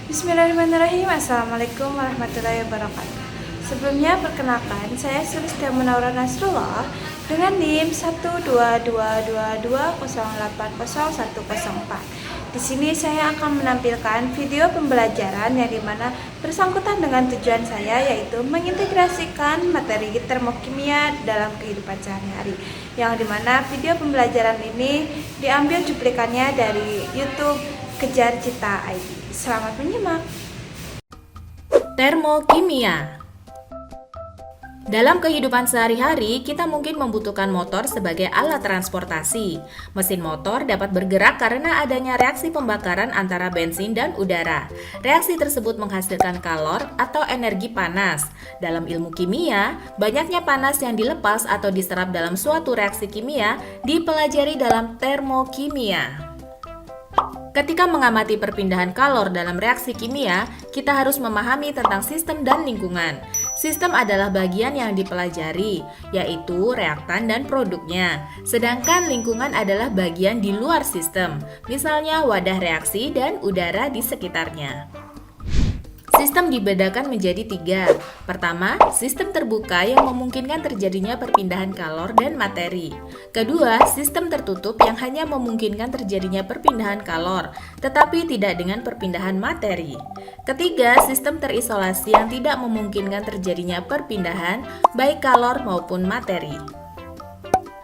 Bismillahirrahmanirrahim. Assalamualaikum warahmatullahi wabarakatuh. Sebelumnya perkenalkan, saya Sulistia Munawwara Nasrullah dengan NIM 12222080104. Di sini saya akan menampilkan video pembelajaran yang dimana bersangkutan dengan tujuan saya, yaitu mengintegrasikan materi termokimia dalam kehidupan sehari-hari. Yang dimana video pembelajaran ini diambil cuplikannya dari YouTube Kejar Cita ID. Selamat menyimak. Termokimia. Dalam kehidupan sehari-hari, kita mungkin membutuhkan motor sebagai alat transportasi. Mesin motor dapat bergerak karena adanya reaksi pembakaran antara bensin dan udara. Reaksi tersebut menghasilkan kalor atau energi panas. Dalam ilmu kimia, banyaknya panas yang dilepas atau diserap dalam suatu reaksi kimia dipelajari dalam termokimia. Ketika mengamati perpindahan kalor dalam reaksi kimia, kita harus memahami tentang sistem dan lingkungan. Sistem adalah bagian yang dipelajari, yaitu reaktan dan produknya. Sedangkan lingkungan adalah bagian di luar sistem, misalnya wadah reaksi dan udara di sekitarnya. Sistem dibedakan menjadi 3. Pertama, sistem terbuka yang memungkinkan terjadinya perpindahan kalor dan materi. Kedua, sistem tertutup yang hanya memungkinkan terjadinya perpindahan kalor, tetapi tidak dengan perpindahan materi. Ketiga, sistem terisolasi yang tidak memungkinkan terjadinya perpindahan baik kalor maupun materi.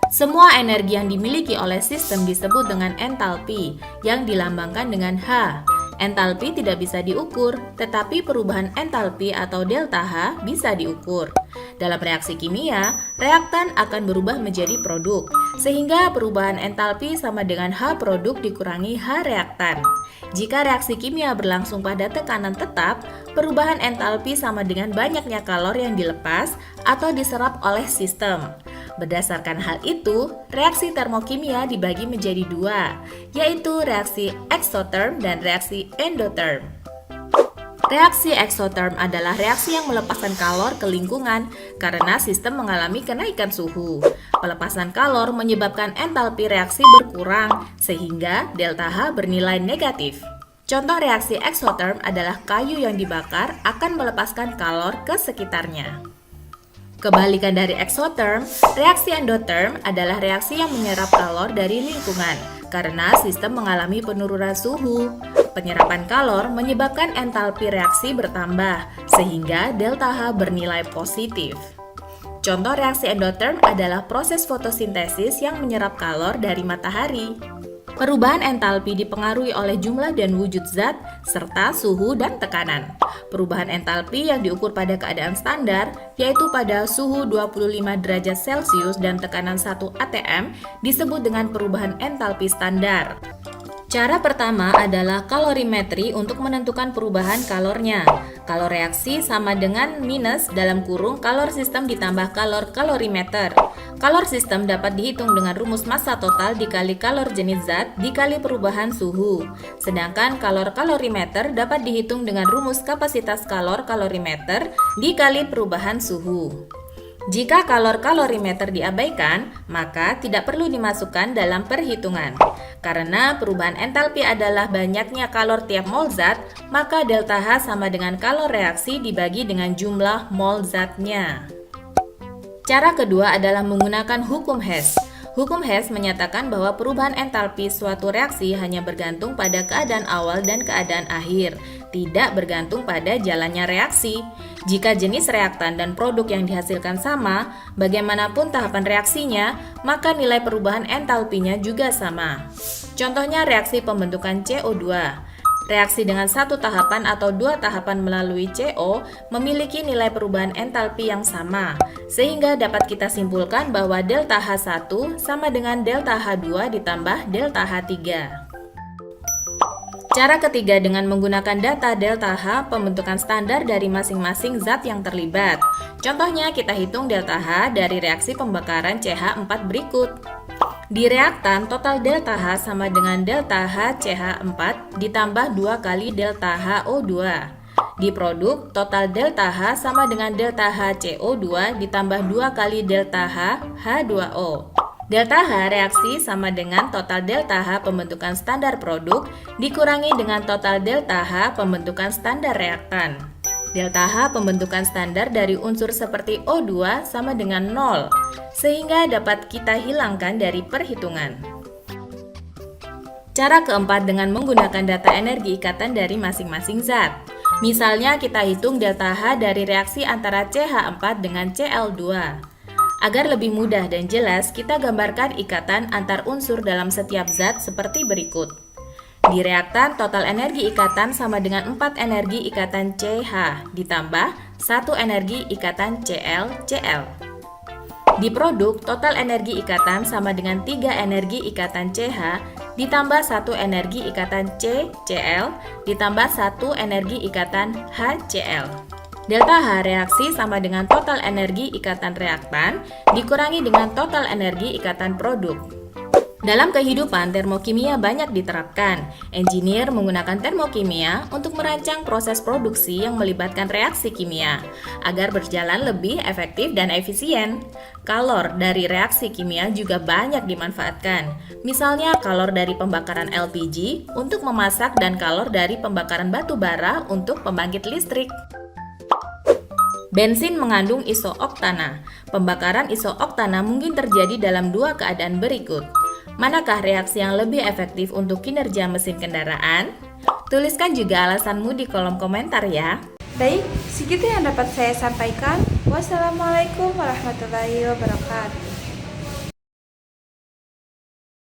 Semua energi yang dimiliki oleh sistem disebut dengan entalpi, yang dilambangkan dengan H. Entalpi tidak bisa diukur, tetapi perubahan entalpi atau delta H bisa diukur. Dalam reaksi kimia, reaktan akan berubah menjadi produk, sehingga perubahan entalpi sama dengan H produk dikurangi H reaktan. Jika reaksi kimia berlangsung pada tekanan tetap, perubahan entalpi sama dengan banyaknya kalor yang dilepas atau diserap oleh sistem. Berdasarkan hal itu, reaksi termokimia dibagi menjadi 2, yaitu reaksi eksoterm dan reaksi endoterm. Reaksi eksoterm adalah reaksi yang melepaskan kalor ke lingkungan karena sistem mengalami kenaikan suhu. Pelepasan kalor menyebabkan entalpi reaksi berkurang, sehingga delta H bernilai negatif. Contoh reaksi eksoterm adalah kayu yang dibakar akan melepaskan kalor ke sekitarnya. Kebalikan dari eksoterm, reaksi endoterm adalah reaksi yang menyerap kalor dari lingkungan karena sistem mengalami penurunan suhu. Penyerapan kalor menyebabkan entalpi reaksi bertambah sehingga delta H bernilai positif. Contoh reaksi endoterm adalah proses fotosintesis yang menyerap kalor dari matahari. Perubahan entalpi dipengaruhi oleh jumlah dan wujud zat, serta suhu dan tekanan. Perubahan entalpi yang diukur pada keadaan standar, yaitu pada suhu 25 derajat Celcius dan tekanan 1 atm, disebut dengan perubahan entalpi standar. Cara pertama adalah kalorimetri untuk menentukan perubahan kalornya. Kalor reaksi sama dengan minus dalam kurung kalor sistem ditambah kalor kalorimeter. Kalor sistem dapat dihitung dengan rumus massa total dikali kalor jenis zat dikali perubahan suhu. Sedangkan kalor kalorimeter dapat dihitung dengan rumus kapasitas kalor kalorimeter dikali perubahan suhu. Jika kalor kalorimeter diabaikan, maka tidak perlu dimasukkan dalam perhitungan. Karena perubahan entalpi adalah banyaknya kalor tiap mol zat, maka delta H sama dengan kalor reaksi dibagi dengan jumlah mol zatnya. Cara kedua adalah menggunakan hukum Hess. Hukum Hess menyatakan bahwa perubahan entalpi suatu reaksi hanya bergantung pada keadaan awal dan keadaan akhir, tidak bergantung pada jalannya reaksi. Jika jenis reaktan dan produk yang dihasilkan sama, bagaimanapun tahapan reaksinya, maka nilai perubahan entalpinya juga sama. Contohnya reaksi pembentukan CO2. Reaksi dengan satu tahapan atau 2 tahapan melalui CO memiliki nilai perubahan entalpi yang sama, sehingga dapat kita simpulkan bahwa delta H1 sama dengan delta H2 ditambah delta H3. Cara ketiga dengan menggunakan data delta H pembentukan standar dari masing-masing zat yang terlibat. Contohnya kita hitung delta H dari reaksi pembakaran CH4 berikut. Di reaktan, total delta H sama dengan delta H CH4 ditambah 2 kali delta HO2. Di produk, total delta H sama dengan delta H CO2 ditambah 2 kali delta H H2O. Delta H reaksi sama dengan total delta H pembentukan standar produk dikurangi dengan total delta H pembentukan standar reaktan. Delta H pembentukan standar dari unsur seperti O2 sama dengan 0, sehingga dapat kita hilangkan dari perhitungan. Cara keempat dengan menggunakan data energi ikatan dari masing-masing zat. Misalnya kita hitung delta H dari reaksi antara CH4 dengan Cl2. Agar lebih mudah dan jelas, kita gambarkan ikatan antar unsur dalam setiap zat seperti berikut. Di reaktan, total energi ikatan sama dengan 4 energi ikatan CH ditambah 1 energi ikatan Cl. Di produk, total energi ikatan sama dengan 3 energi ikatan CH ditambah 1 energi ikatan Cl ditambah 1 energi ikatan HCl. Delta H reaksi sama dengan total energi ikatan reaktan dikurangi dengan total energi ikatan produk. Dalam kehidupan, termokimia banyak diterapkan. Engineer menggunakan termokimia untuk merancang proses produksi yang melibatkan reaksi kimia agar berjalan lebih efektif dan efisien. Kalor dari reaksi kimia juga banyak dimanfaatkan. Misalnya kalor dari pembakaran LPG untuk memasak dan kalor dari pembakaran batu bara untuk pembangkit listrik. Bensin mengandung isooktana. Pembakaran isooktana mungkin terjadi dalam dua keadaan berikut. Manakah reaksi yang lebih efektif untuk kinerja mesin kendaraan? Tuliskan juga alasanmu di kolom komentar ya. Baik, segitu yang dapat saya sampaikan. Wassalamualaikum warahmatullahi wabarakatuh.